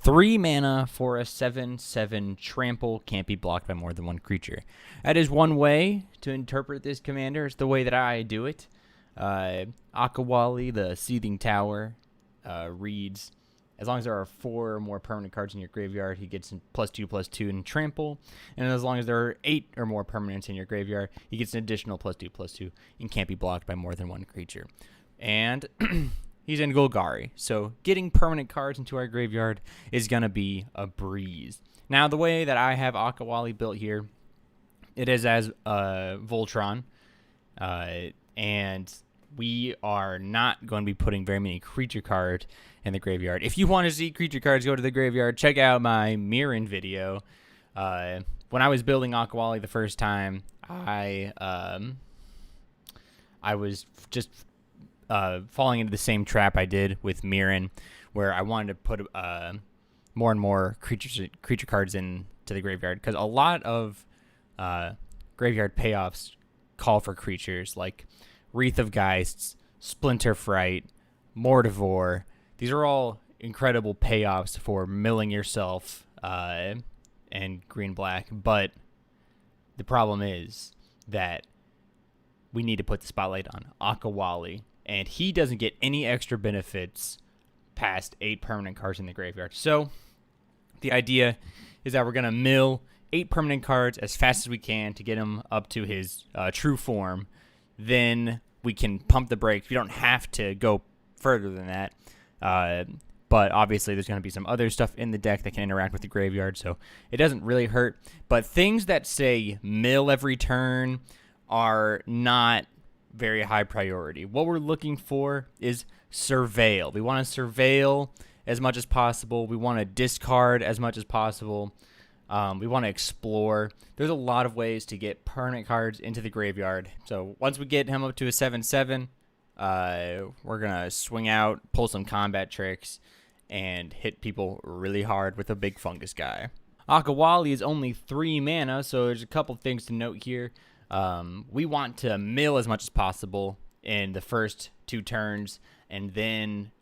3 mana for a 7/7 trample, can't be blocked by more than one creature. That is one way to interpret this commander. It's the way that I do it. Akawalli, the Seething Tower, reads, as long as there are 4 or more permanent cards in your graveyard, he gets +2/+2 in trample. And as long as there are 8 or more permanents in your graveyard, he gets an additional +2/+2 and can't be blocked by more than one creature. And he's in Golgari, so getting permanent cards into our graveyard is going to be a breeze. Now, the way that I have Akawalli built here, it is as Voltron, and we are not going to be putting very many creature cards in the graveyard. If you want to see creature cards go to the graveyard, check out my Mirren video. When I was building Akawalli the first time, I was just falling into the same trap I did with Mirren, where I wanted to put more and more creature cards into the graveyard, because a lot of graveyard payoffs call for creatures like Wreath of Geists, Splinter Fright, Mortivore. These are all incredible payoffs for milling yourself and green-black, but the problem is that we need to put the spotlight on Akawalli, and he doesn't get any extra benefits past 8 permanent cards in the graveyard. So the idea is that we're going to mill 8 permanent cards as fast as we can to get him up to his true form. Then we can pump the brakes. We don't have to go further than that. But obviously there's going to be some other stuff in the deck that can interact with the graveyard, so it doesn't really hurt. But things that say mill every turn are not very high priority. What we're looking for is Surveil. We want to surveil as much as possible. We want to discard as much as possible. We want to explore. There's a lot of ways to get permanent cards into the graveyard. So once we get him up to a 7/7, we're going to swing out, pull some combat tricks, and hit people really hard with a big fungus guy. Akawalli is only 3 mana, so there's a couple things to note here. We want to mill as much as possible in the first 2 turns, and then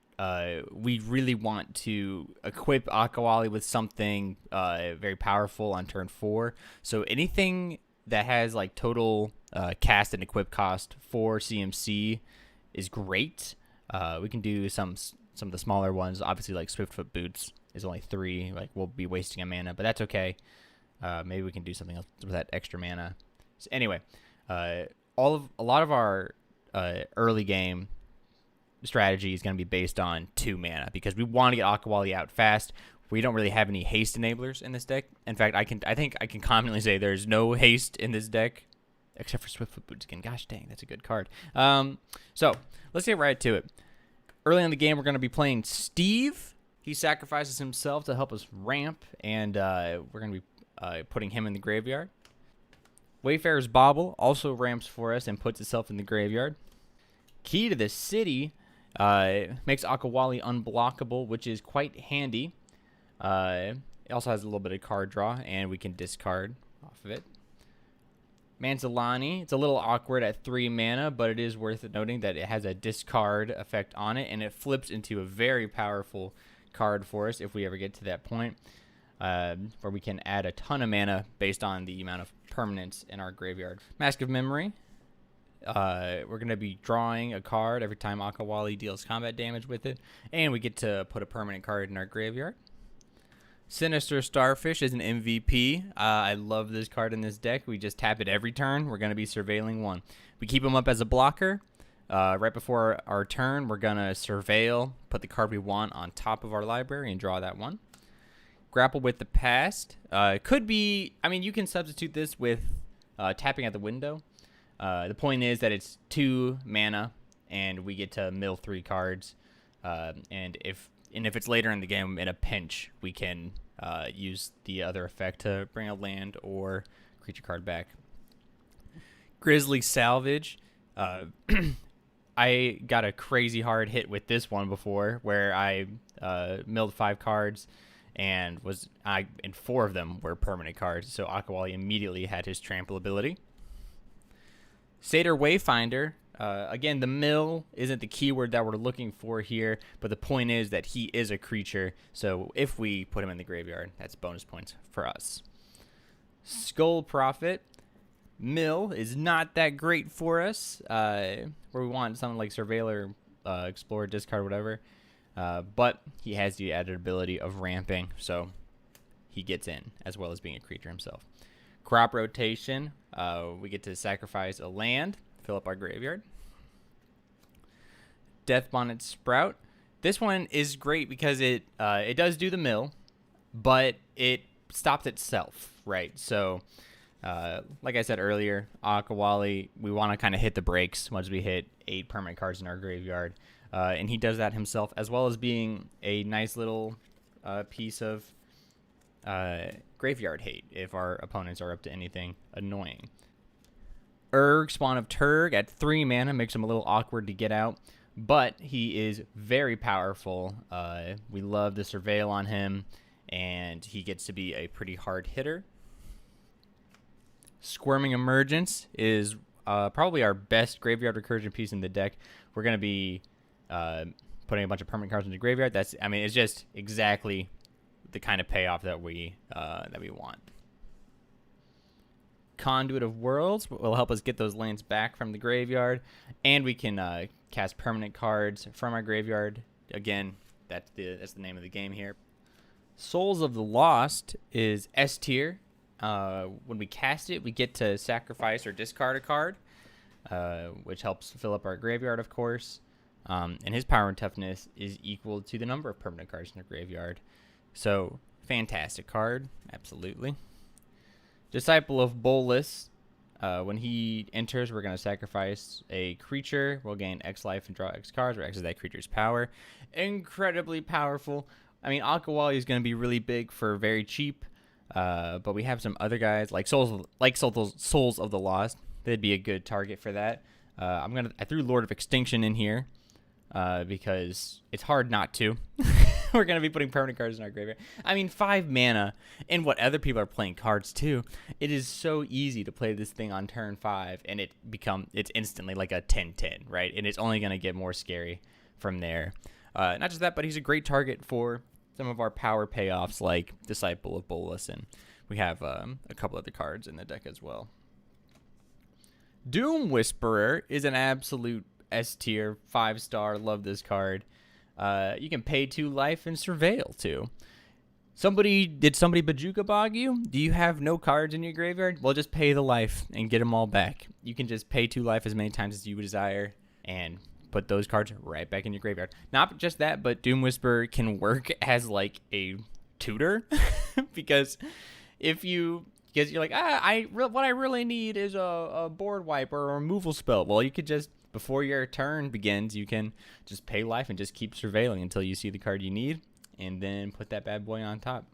we really want to equip Akawalli with something very powerful on turn 4. So anything that has like total cast and equip cost 4 CMC is great. We can do some of the smaller ones. Obviously, like Swiftfoot Boots is only 3. Like, we'll be wasting a mana, but that's okay. Maybe we can do something else with that extra mana. So anyway, a lot of our early game strategy is going to be based on 2 mana, because we want to get Akawalli out fast. We don't really have any haste enablers in this deck. In fact, I think I can confidently say there's no haste in this deck, except for Swiftfoot Boots again. Gosh dang, that's a good card. So let's get right to it. Early in the game, we're going to be playing Steve. He sacrifices himself to help us ramp, and we're going to be putting him in the graveyard. Wayfarer's Bauble also ramps for us and puts itself in the graveyard. Key to the City makes Akawalli unblockable, which is quite handy. It also has a little bit of card draw, and we can discard off of it. Manzolani, it's a little awkward at 3 mana, but it is worth noting that it has a discard effect on it, and it flips into a very powerful card for us if we ever get to that point, where we can add a ton of mana based on the amount of permanents in our graveyard. Mask of Memory, we're going to be drawing a card every time Akawalli deals combat damage with it, and we get to put a permanent card in our graveyard. Sinister Starfish is an MVP. I love this card in this deck. We just tap it every turn. We're going to be surveilling 1. We keep him up as a blocker. Right before our turn, we're going to surveil, put the card we want on top of our library, and draw that 1. Grapple with the Past. Could be, I mean, you can substitute this with tapping at the window. The point is that it's 2 mana, and we get to mill 3 cards. And if it's later in the game in a pinch, we can use the other effect to bring a land or creature card back. Grizzly Salvage. I got a crazy hard hit with this one before, where I milled 5 cards, and 4 of them were permanent cards. So Akawalli immediately had his trample ability. Satyr Wayfinder. Again, the mill isn't the keyword that we're looking for here, but the point is that he is a creature. So if we put him in the graveyard, that's bonus points for us. Skull Prophet. Mill is not that great for us, where we want something like Surveil or Explore, discard, whatever. But he has the added ability of ramping, so he gets in, as well as being a creature himself. Crop Rotation. We get to sacrifice a land, fill up our graveyard. Death Bonnet Sprout. This one is great because it does do the mill, but it stops itself, right? So, like I said earlier, Akawalli, we want to kind of hit the brakes once we hit 8 permanent cards in our graveyard. And he does that himself, as well as being a nice little piece of graveyard hate if our opponents are up to anything annoying. Spawn of Turg at 3 mana makes him a little awkward to get out, but he is very powerful. We love the Surveil on him, and he gets to be a pretty hard hitter. Squirming Emergence is probably our best graveyard recursion piece in the deck. We're going to be putting a bunch of permanent cards into the graveyard. It's just exactly the kind of payoff that we want. Conduit of Worlds will help us get those lands back from the graveyard, and we can cast permanent cards from our graveyard. Again, that's the name of the game here. Souls of the Lost is S tier. When we cast it, we get to sacrifice or discard a card, which helps fill up our graveyard, of course. And his power and toughness is equal to the number of permanent cards in the graveyard. So, fantastic card, absolutely. Disciple of Bolas. When he enters, we're going to sacrifice a creature. We'll gain X life and draw X cards, where X is that creature's power. Incredibly powerful. I mean, Akawalli is going to be really big for very cheap. But we have some other guys like Souls of the Lost. They'd be a good target for that. I threw Lord of Extinction in here because it's hard not to. We're gonna be putting permanent cards in our graveyard. I mean, 5 mana, and what other people are playing cards too. It is so easy to play this thing on turn 5, and it's instantly like a 10-10, right? And it's only gonna get more scary from there. Not just that, but he's a great target for some of our power payoffs like Disciple of Bolas, and we have a couple other cards in the deck as well. Doom Whisperer is an absolute S tier, 5-star. Love this card. You can pay 2 life and Surveil too. Did somebody Bajuka bog you? Do you have no cards in your graveyard? Well, just pay the life and get them all back. You can just pay 2 life as many times as you desire and put those cards right back in your graveyard. Not just that, but Doom Whisperer can work as like a tutor because you're like, what I really need is a board wipe or a removal spell. Well, you could just, before your turn begins, you can just pay life and just keep surveilling until you see the card you need, and then put that bad boy on top.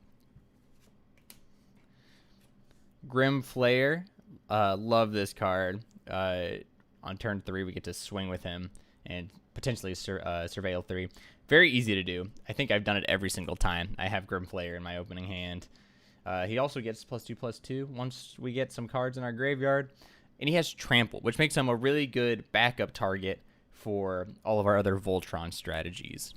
Grim Flayer, love this card. On turn 3, we get to swing with him and potentially Surveil 3. Very easy to do. I think I've done it every single time I have Grim Flayer in my opening hand. He also gets +2/+2 once we get some cards in our graveyard. And he has Trample, which makes him a really good backup target for all of our other Voltron strategies.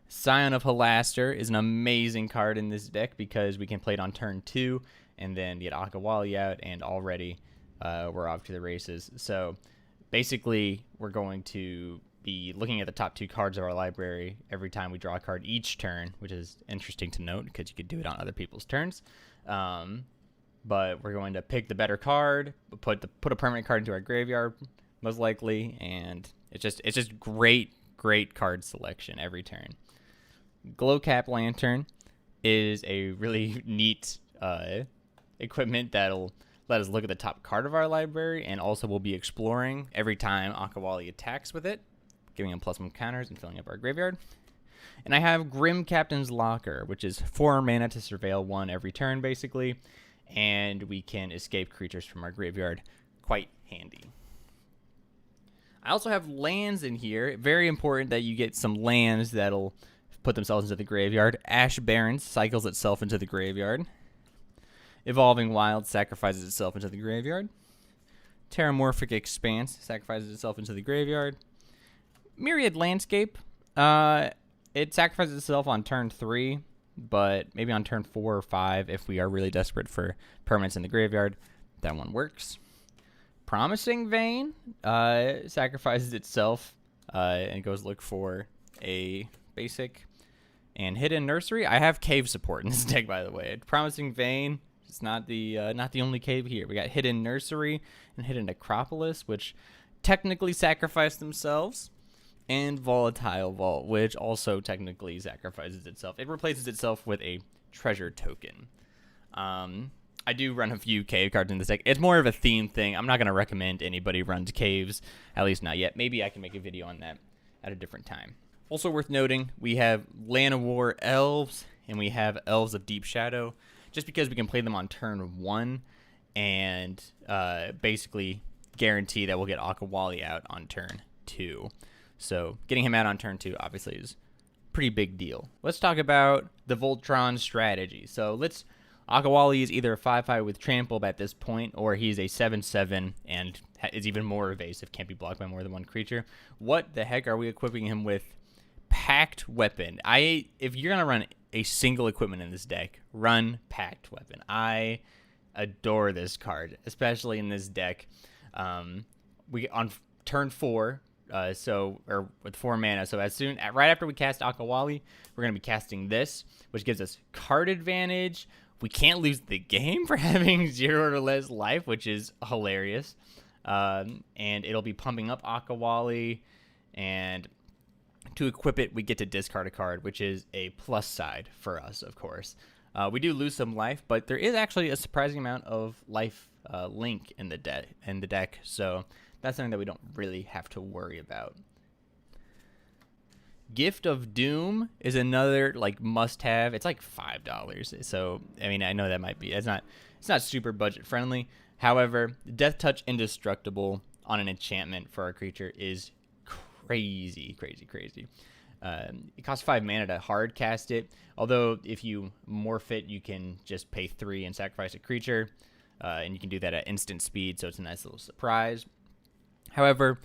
Scion of Halaster is an amazing card in this deck because we can play it on turn 2 and then get Akawalli out, and already we're off to the races. So basically, we're going to be looking at the top 2 cards of our library every time we draw a card each turn, which is interesting to note because you could do it on other people's turns. But we're going to pick the better card, put a permanent card into our graveyard, most likely, and it's just great card selection every turn. Glowcap Lantern is a really neat equipment that'll let us look at the top card of our library, and also we'll be exploring every time Akawalli attacks with it, giving him +1 counters and filling up our graveyard. And I have Grim Captain's Locker, which is 4 mana to Surveil 1 every turn, basically, and we can escape creatures from our graveyard. Quite handy. I also have lands in here. Very important that you get some lands that'll put themselves into the graveyard. Ash Barrens cycles itself into the graveyard. Evolving Wild sacrifices itself into the graveyard. Terramorphic Expanse sacrifices itself into the graveyard. Myriad Landscape. It sacrifices itself on turn 3, but maybe on turn 4 or 5 if we are really desperate for permanents in the graveyard. That one works. Promising Vein sacrifices itself and goes look for a basic. And Hidden Nursery. I have cave support in this deck, by the way. Promising Vein. It's not the only cave here. We got Hidden Nursery and Hidden Necropolis, which technically sacrifice themselves. And Volatile Vault, which also technically sacrifices itself. It replaces itself with a treasure token. I do run a few cave cards in this deck. It's more of a theme thing. I'm not going to recommend anybody runs caves, at least not yet. Maybe I can make a video on that at a different time. Also worth noting, we have Llanowar Elves, and we have Elves of Deep Shadow, just because we can play them on turn 1 and basically guarantee that we'll get Akawalli out on turn 2. So getting him out on turn 2 obviously is a pretty big deal. Let's talk about the Voltron strategy. So Akawalli is either a 5/5 with Trample at this point, or he's a 7/7 and is even more evasive, can't be blocked by more than one creature. What the heck are we equipping him with? Packed Weapon. If you're going to run a single equipment in this deck, run Packed Weapon. I adore this card, especially in this deck. We on turn 4, or with 4 mana. So right after we cast Akawalli, we're going to be casting this, which gives us card advantage. We can't lose the game for having 0 or less life, which is hilarious. And it'll be pumping up Akawalli, and to equip it, we get to discard a card, which is a plus side for us, of course. We do lose some life, but there is actually a surprising amount of life link in the deck, so that's something that we don't really have to worry about. Gift of Doom is another must-have. It's like $5, so I mean I know that might be it's not super budget friendly. However, Death Touch Indestructible on an enchantment for our creature is crazy. It costs 5 mana to hard cast it. Although if you morph it, you can just pay 3 and sacrifice a creature, and you can do that at instant speed. So it's a nice little surprise. However,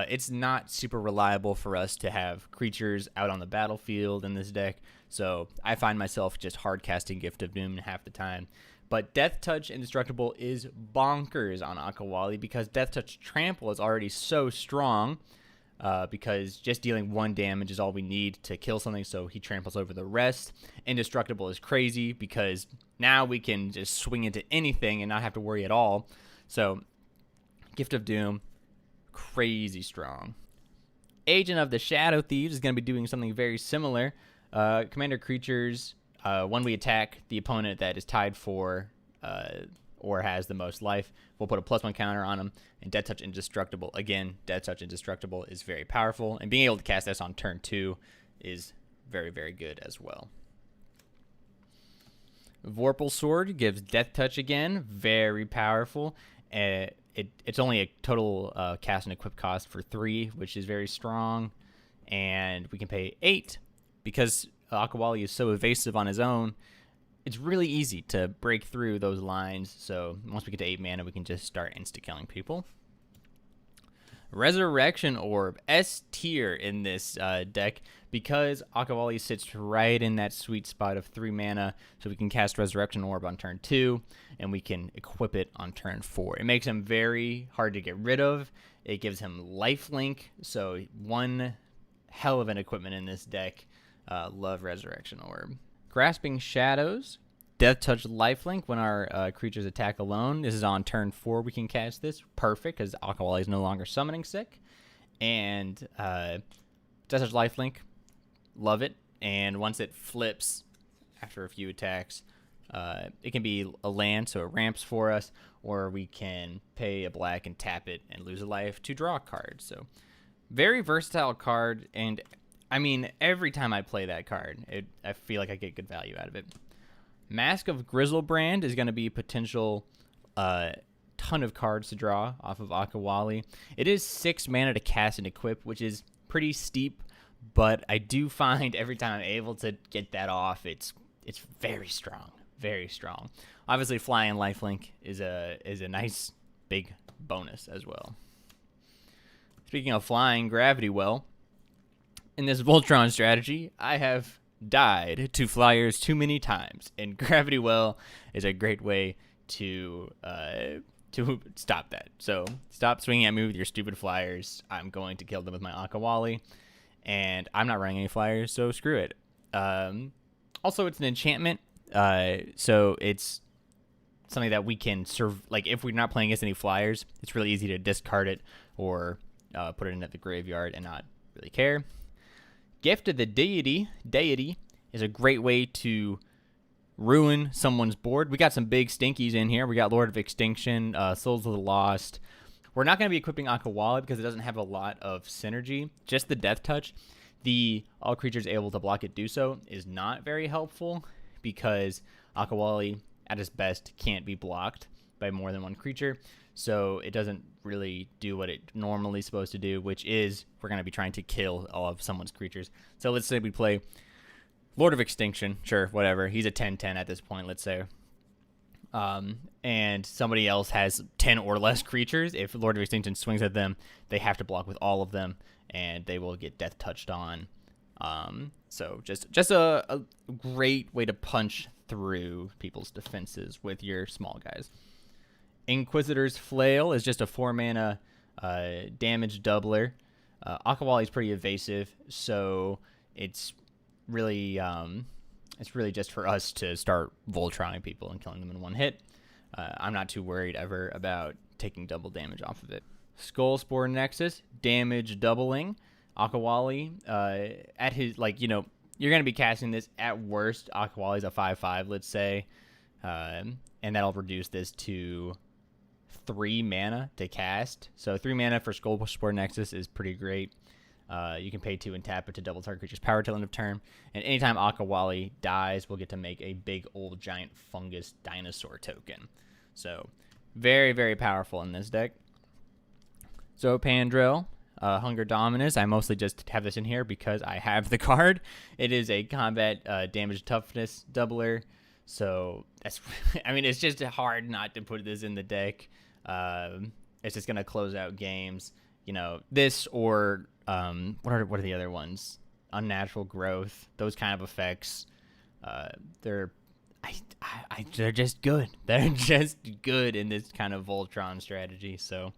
it's not super reliable for us to have creatures out on the battlefield in this deck. So I find myself just hard casting Gift of Doom half the time. But Death Touch Indestructible is bonkers on Akawalli because Death Touch Trample is already so strong. Because just dealing 1 damage is all we need to kill something, so he tramples over the rest. Indestructible is crazy because now we can just swing into anything and not have to worry at all. So Gift of Doom, crazy strong. Agent of the Shadow Thieves is going to be doing something very similar. Commander creatures, when we attack the opponent that is tied for or has the most life, we'll put a +1 counter on him. And Death Touch Indestructible, again, Death Touch Indestructible is very powerful, and being able to cast this on turn 2 is very, very good as well. Vorpal Sword gives Death Touch again, very powerful. It's only a total cast and equip cost for 3, which is very strong, and we can pay 8 because Akawalli is so evasive on his own. It's really easy to break through those lines, so once we get to 8 mana, we can just start insta-killing people. Resurrection Orb, S tier in this deck, because Akawalli sits right in that sweet spot of 3 mana, so we can cast Resurrection Orb on turn 2, and we can equip it on turn 4. It makes him very hard to get rid of. It gives him lifelink, so one hell of an equipment in this deck. Love Resurrection Orb. Grasping Shadows, Death Touch Lifelink when our creatures attack alone. This is on turn 4 we can cast this. Perfect, because Akawalli is no longer summoning sick. And Death Touch Lifelink, love it. And once it flips after a few attacks, it can be a land, so it ramps for us, or we can pay a black and tap it and lose a life to draw a card. So very versatile card, and I mean, every time I play that card, I feel like I get good value out of it. Mask of Grizzlebrand is going to be a potential ton of cards to draw off of Akawalli. It is 6 mana to cast and equip, which is pretty steep, but I do find every time I'm able to get that off, it's very strong, very strong. Obviously, Fly and Lifelink is a nice big bonus as well. Speaking of flying, Gravity Well. In this Voltron strategy, I have died to flyers too many times, and Gravity Well is a great way to stop that. So stop swinging at me with your stupid flyers. I'm going to kill them with my Akawalli, and I'm not running any flyers, so screw it. Also, it's an enchantment, so it's something that we can serve. Like, if we're not playing against any flyers, it's really easy to discard it or put it in at the graveyard and not really care. Gift of the Deity is a great way to ruin someone's board. We got some big stinkies in here. We got Lord of Extinction, Souls of the Lost. We're not going to be equipping Akawalli because it doesn't have a lot of synergy. Just the Death Touch. The all creatures able to block it do so is not very helpful because Akawalli, at its best, can't be blocked by more than one creature. So it doesn't really do what it normally is supposed to do, which is we're going to be trying to kill all of someone's creatures. So let's say we play Lord of Extinction. Sure, whatever. He's a 10/10 at this point, let's say. And somebody else has 10 or less creatures. If Lord of Extinction swings at them, they have to block with all of them, and they will get death touched on. So just a great way to punch through people's defenses with your small guys. Inquisitor's Flail is just a 4-mana damage doubler. Akawalli is pretty evasive, so it's really just for us to start Voltroning people and killing them in one hit. I'm not too worried ever about taking double damage off of it. Skullspore Nexus, damage doubling. Akawalli, at his, you're going to be casting this at worst. Akawalli's a 5/5, let's say. And that'll reduce this to 3 mana to cast. So 3 mana for Skullspore Nexus is pretty great. You can pay 2 and tap it to double target creature's power till end of turn. And anytime Akawalli dies, we'll get to make a big old giant fungus dinosaur token. So very, very powerful in this deck. So Pandrel, Hunger Dominus. I mostly just have this in here because I have the card. It is a combat damage toughness doubler. So that's, it's just hard not to put this in the deck. It's just going to close out games. This or what are the other ones? Unnatural Growth, those kind of effects. They're just good. They're just good in this kind of Voltron strategy. So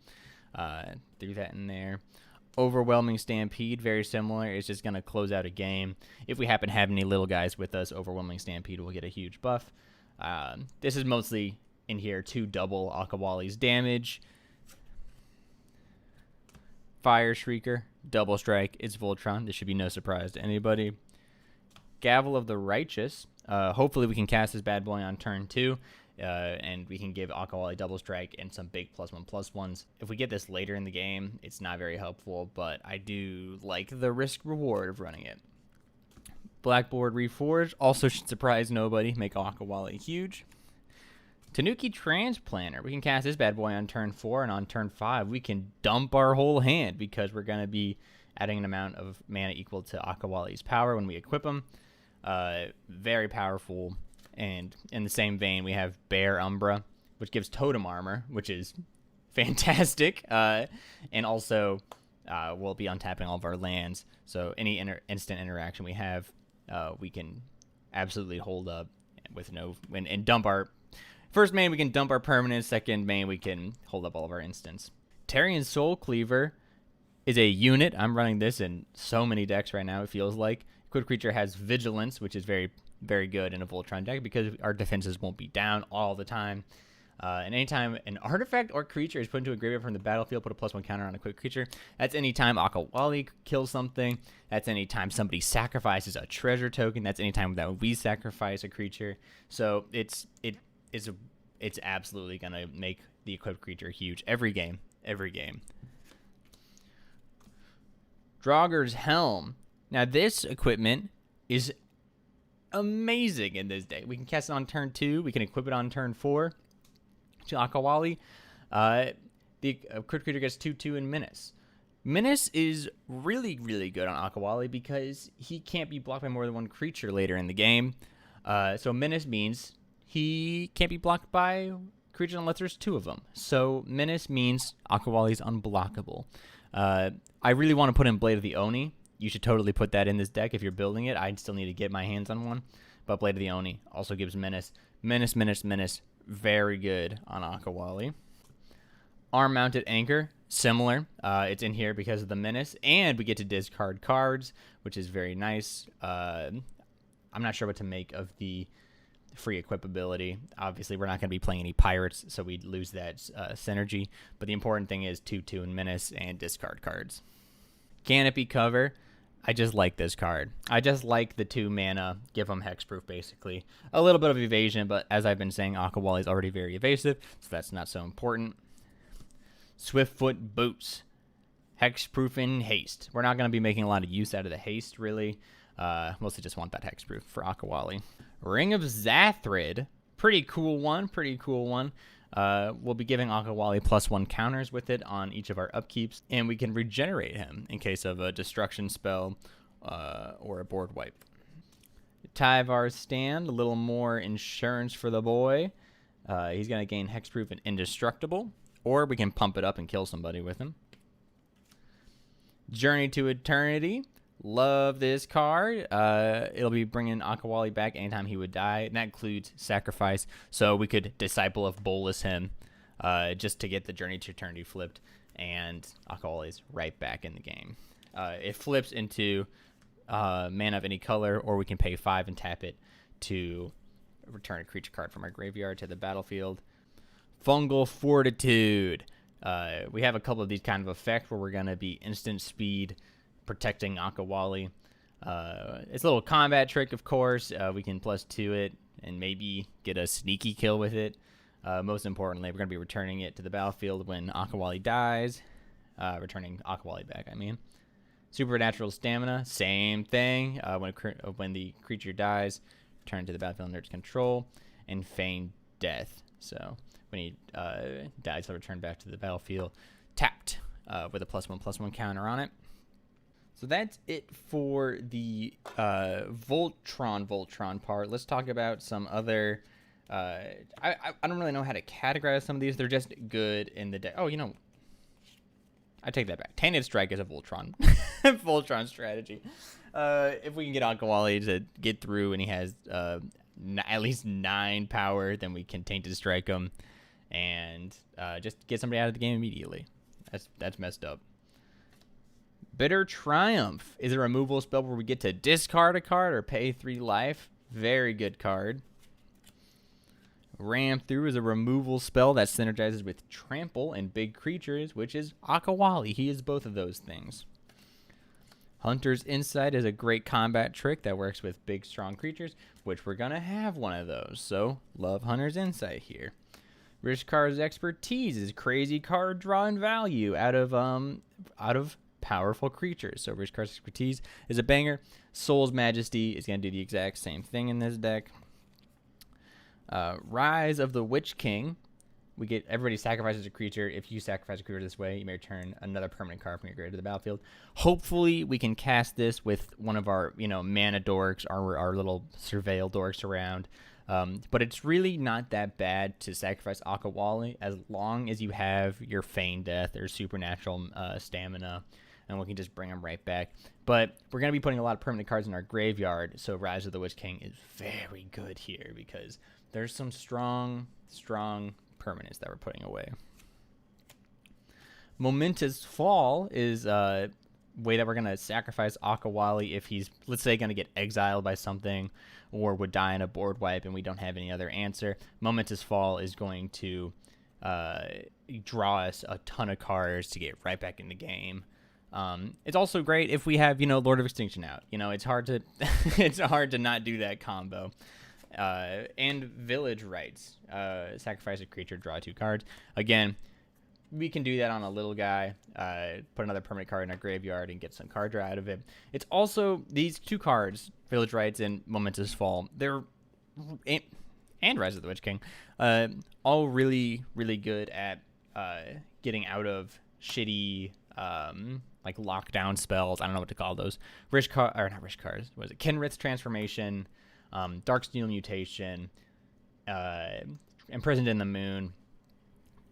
threw that in there. Overwhelming Stampede, very similar. It's just going to close out a game. If we happen to have any little guys with us, Overwhelming Stampede will get a huge buff. This is mostly in here to double Akawalli's damage. Fire Shrieker, double strike. It's Voltron. This should be no surprise to anybody. Gavel of the Righteous. Hopefully we can cast this bad boy on turn 2. And we can give Akawalli double strike and some big +1/+1s. If we get this later in the game, it's not very helpful, but I do like the risk reward of running it. Blackboard Reforged also should surprise nobody, make Akawalli huge. Tanuki Transplanter. We can cast this bad boy on turn 4, and on turn 5 we can dump our whole hand because we're going to be adding an amount of mana equal to Akawalli's power when we equip him. Very powerful. And in the same vein, we have Bear Umbra, which gives totem armor, which is fantastic. And also, we'll be untapping all of our lands. So any instant interaction we have, we can absolutely hold up with and dump our... First main, we can dump our permanent. Second main, we can hold up all of our instants. Tarian Soul Cleaver is a unit. I'm running this in so many decks right now, it feels like. Equipped creature has Vigilance, which is very... very good in a Voltron deck because our defenses won't be down all the time. And anytime an artifact or creature is put into a graveyard from the battlefield, put a +1 counter on a quick creature. That's anytime Akawalli kills something. That's anytime somebody sacrifices a treasure token. That's anytime that we sacrifice a creature. So it's absolutely gonna make the equipped creature huge every game. Draugr's Helm. Now this equipment is amazing in this deck. We can cast it on turn 2. We can equip it on turn 4 to Akawalli. The crit creature gets 2/2 in Menace. Menace is really, really good on Akawalli because he can't be blocked by more than one creature later in the game. So Menace means he can't be blocked by creatures unless there's 2 of them. So Menace means Akawalli's unblockable. I really want to put in Blade of the Oni. You should totally put that in this deck if you're building it. I still need to get my hands on one. But Blade of the Oni also gives Menace. Menace. Very good on Akawalli. Arm-mounted Anchor, similar. It's in here because of the Menace. And we get to discard cards, which is very nice. I'm not sure what to make of the free equip ability. Obviously, we're not going to be playing any pirates, so we'd lose that synergy. But the important thing is 2/2 and Menace and discard cards. Canopy Cover. I just like this card. I just like the 2 mana, give them hexproof basically. A little bit of evasion, but as I've been saying, Akawalli is already very evasive, so that's not so important. Swiftfoot Boots. Hexproof and haste. We're not going to be making a lot of use out of the haste, really. Mostly just want that hexproof for Akawalli. Ring of Zathrid. Pretty cool one. We'll be giving Akawalli +1 counters with it on each of our upkeeps, and we can regenerate him in case of a destruction spell or a board wipe. Tyvar's Stand, a little more insurance for the boy. He's going to gain hexproof and indestructible, or we can pump it up and kill somebody with him. Journey to Eternity. Love this card. It'll be bringing Akawalli back anytime he would die, and that includes sacrifice. So we could Disciple of Bolus him just to get the Journey to Eternity flipped, and Akawalli's right back in the game. It flips into mana of any color, or we can pay 5 and tap it to return a creature card from our graveyard to the battlefield. Fungal Fortitude. We have a couple of these kind of effects where we're going to be instant speed protecting Akawalli. It's a little combat trick, of course. We can +2 it and maybe get a sneaky kill with it. Most importantly, we're going to be returning it to the battlefield when Akawalli dies. Returning Akawalli back, I mean. Supernatural Stamina, same thing. When the creature dies, return to the battlefield under its control. And Feign Death. So when he dies, he'll return back to the battlefield tapped with a +1/+1 counter on it. So that's it for the Voltron part. Let's talk about some other... I don't really know how to categorize some of these. They're just good in the deck. Oh, I take that back. Tainted Strike is a Voltron Voltron strategy. If we can get Akawalli to get through and he has at least 9 power, then we can Tainted Strike him and just get somebody out of the game immediately. That's messed up. Bitter Triumph is a removal spell where we get to discard a card or pay 3 life. Very good card. Ram Through is a removal spell that synergizes with Trample and big creatures, which is Akawalli. He is both of those things. Hunter's Insight is a great combat trick that works with big, strong creatures, which we're going to have one of those. So, love Hunter's Insight here. Rishkar's Expertise is crazy card draw and value out of powerful creatures. So Rishkar's Expertise is a banger. Soul's Majesty is going to do the exact same thing in this deck. Rise of the Witch King. Everybody sacrifices a creature. If you sacrifice a creature this way, you may return another permanent card from your graveyard to the battlefield. Hopefully, we can cast this with one of our, mana dorks, our little Surveil dorks around. But it's really not that bad to sacrifice Akawalli as long as you have your Feign Death or Supernatural Stamina, and we can just bring them right back. But we're going to be putting a lot of permanent cards in our graveyard, so Rise of the Witch King is very good here because there's some strong permanents that we're putting away. Momentous Fall is a way that we're going to sacrifice Akawalli if he's, let's say, going to get exiled by something or would die in a board wipe and we don't have any other answer. Momentous Fall is going to draw us a ton of cards to get right back in the game. It's also great if we have, Lord of Extinction out. It's hard to it's hard to not do that combo. And Village Rites. Sacrifice a creature, draw 2 cards. Again, we can do that on a little guy. Put another permanent card in our graveyard and get some card draw out of it. It's also these 2 cards, Village Rites and Momentous Fall. And Rise of the Witch King, all really, really good at getting out of shitty like lockdown spells. I don't know what to call those. Not Rishkar's. What is it? Kenrith's Transformation, Darksteel Mutation, Imprisoned in the Moon.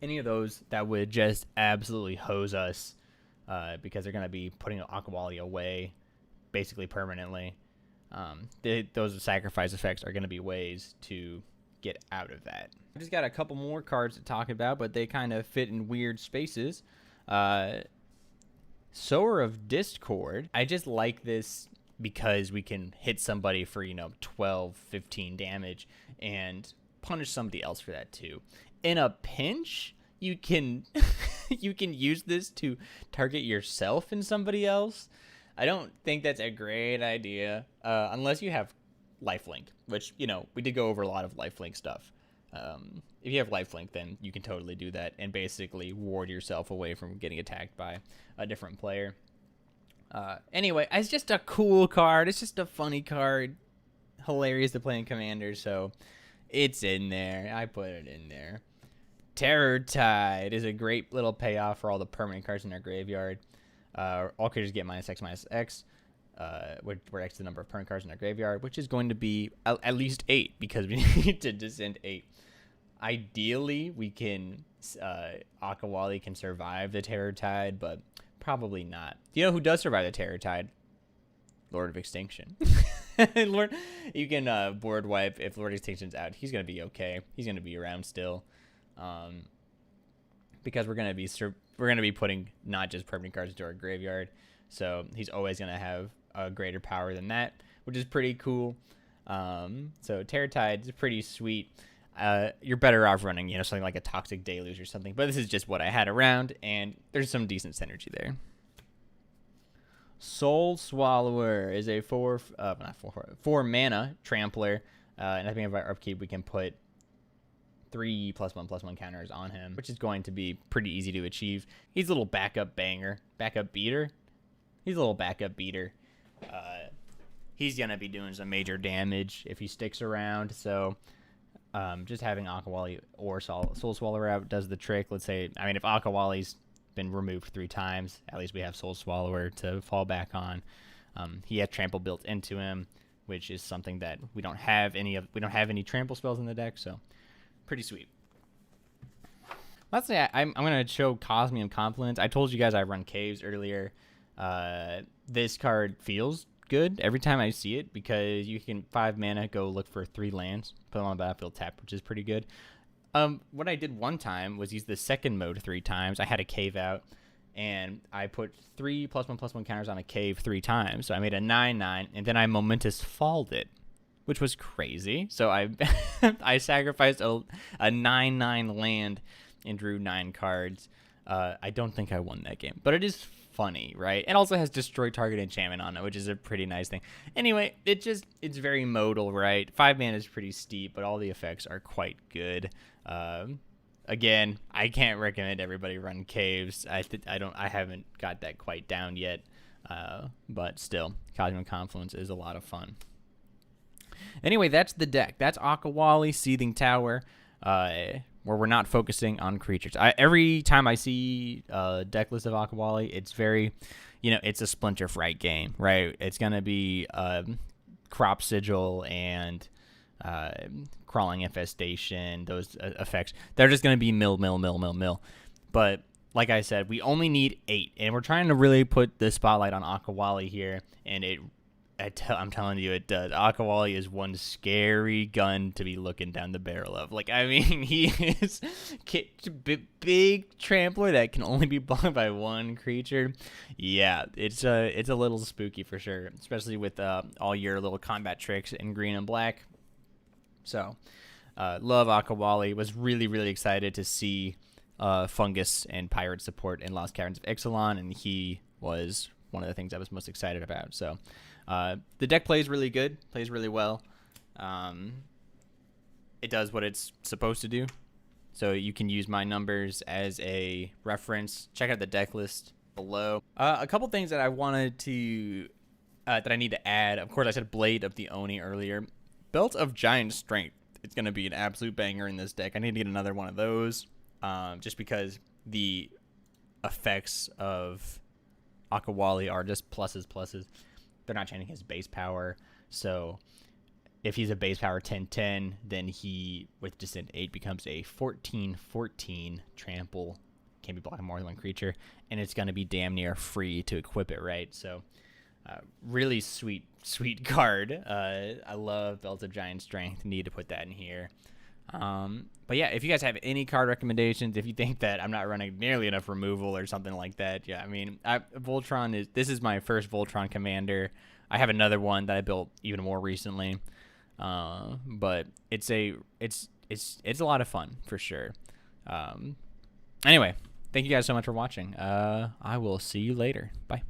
any of those that would just absolutely hose us, because they're going to be putting Akawalli away basically permanently. Those sacrifice effects are going to be ways to get out of that. I just got a couple more cards to talk about, but they kind of fit in weird spaces. Sower of Discord. I just like this because we can hit somebody for, 12, 15 damage and punish somebody else for that too. In a pinch, you can you can use this to target yourself and somebody else. I don't think that's a great idea, unless you have lifelink, which, we did go over a lot of lifelink stuff. If you have lifelink, then you can totally do that and basically ward yourself away from getting attacked by a different player. Anyway, it's just a cool card. It's just a funny card. Hilarious to play in Commander, so it's in there. I put it in there. Terror Tide is a great little payoff for all the permanent cards in our graveyard. All creatures get -X/-X, where X is the number of permanent cards in our graveyard, which is going to be at least 8 because we need to descend 8. Ideally, we can Akawalli can survive the Terror Tide, but probably not. Do you know who does survive the Terror Tide? Lord of Extinction. You can board wipe if Lord of Extinction's out. He's gonna be okay. He's gonna be around still, because we're gonna be putting not just permanent cards into our graveyard, so he's always gonna have a greater power than that, which is pretty cool. So Terror Tide is pretty sweet. You're better off running, something like a Toxic Deluge or something. But this is just what I had around, and there's some decent synergy there. Soul Swallower is a 4 mana trampler, and I think if our upkeep we can put 3 +1/+1 counters on him, which is going to be pretty easy to achieve. He's a little backup beater. He's a little backup beater. He's gonna be doing some major damage if he sticks around. So just having Akawalli or Soul Swallower out does the trick. Let's say, if Akawalli's been removed 3 times, at least we have Soul Swallower to fall back on. He has trample built into him, which is something that we don't have any trample spells in the deck, so pretty sweet. Lastly, I'm going to show Cosmium Confluence. I told you guys I run caves earlier. This card feels good every time I see it because you can 5 mana go look for 3 lands, put them on the battlefield tapped, which is pretty good. What I did one time was use the second mode 3 times. I had a cave out, and I put 3 +1/+1 counters on a cave 3 times. So I made a 9/9, and then I Momentous Falled it, which was crazy. So I I sacrificed a 9/9 land and drew 9 cards. I don't think I won that game, but it is funny, right? It also has Destroy Target Enchantment on it, which is a pretty nice thing. Anyway, it's very modal, right? 5 mana is pretty steep, but all the effects are quite good. Again, I can't recommend everybody run caves. I haven't got that quite down yet, but still, Cosmic Confluence is a lot of fun. Anyway, that's the deck. That's Akawalli, Seething Tower, where we're not focusing on creatures. Every time I see a deck list of Akawalli, it's very, it's a Splinter Fright game, right? It's going to be Crop Sigil and Crawling Infestation, those effects. They're just going to be mill. But like I said, we only need 8, and we're trying to really put the spotlight on Akawalli here, and I'm telling you, it does. Akawalli is one scary gun to be looking down the barrel of. He is big trampler that can only be blocked by 1 creature. Yeah, it's a little spooky for sure, especially with all your little combat tricks in green and black. So, love Akawalli. Was really, really excited to see Fungus and Pirate support in Lost Caverns of Ixalan, and he was one of the things I was most excited about. So, the deck plays really good, plays really well. It does what it's supposed to do. So you can use my numbers as a reference. Check out the deck list below. A couple things that I wanted to, that I need to add. Of course, I said Blade of the Oni earlier. Belt of Giant Strength. It's going to be an absolute banger in this deck. I need to get another one of those, just because the effects of Akawalli are just pluses. They're not changing his base power, so if he's a base power 10/10, then he, with Descent 8, becomes a 14/14 trample. Can't be blocked more than one creature. And it's going to be damn near free to equip it, right? So, really sweet card. I love Belt of Giant Strength. Need to put that in here. But yeah, if you guys have any card recommendations, if you think that I'm not running nearly enough removal or something like that, yeah, I mean, this is my first Voltron commander. I have another one that I built even more recently. But it's a lot of fun for sure. Anyway, thank you guys so much for watching. I will see you later. Bye.